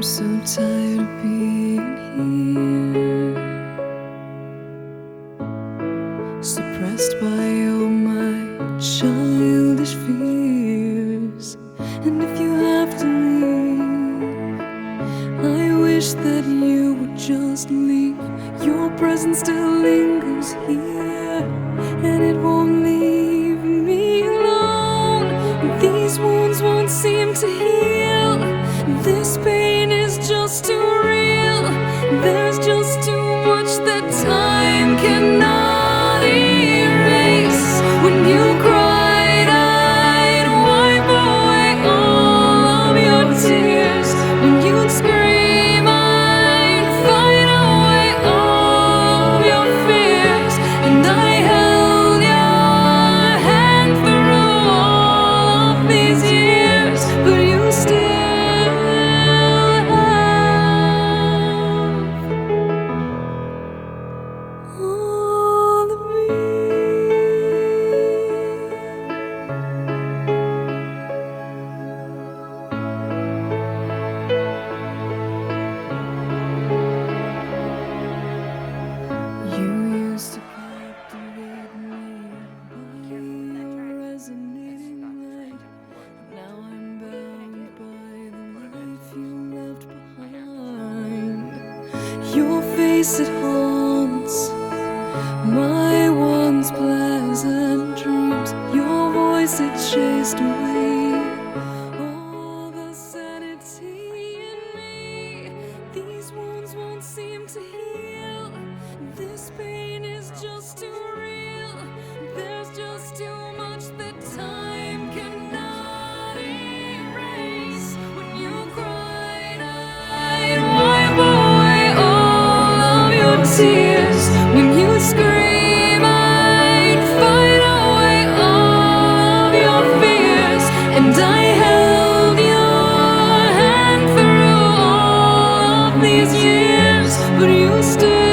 so tired of being here, suppressed by all my childish fears. And if you have to leave, I wish that you would just leave. Your presence still lingers here, and it won't leave me alone. These wounds won't seem to heal. This pain is just too real. There's just too much that time cannot erase. When you cried, I'd wipe away all of your tears. When you'd scream, I'd fight away all of your fears. And I held your hand through all of these years, but you still all of me. You used to captivate me by your resonating light. Now I'm bound by the life you left behind. Your face, it haunts my once pleasant dreams. Your voice, it chased away all the sanity in me. These wounds won't seem to heal. This pain is just too real. There's just too much that time cannot erase. When you cried, I'd wipe away all of your tears. When you scream, I'd fight away all of your fears. And I held your hand through all of these years, but you still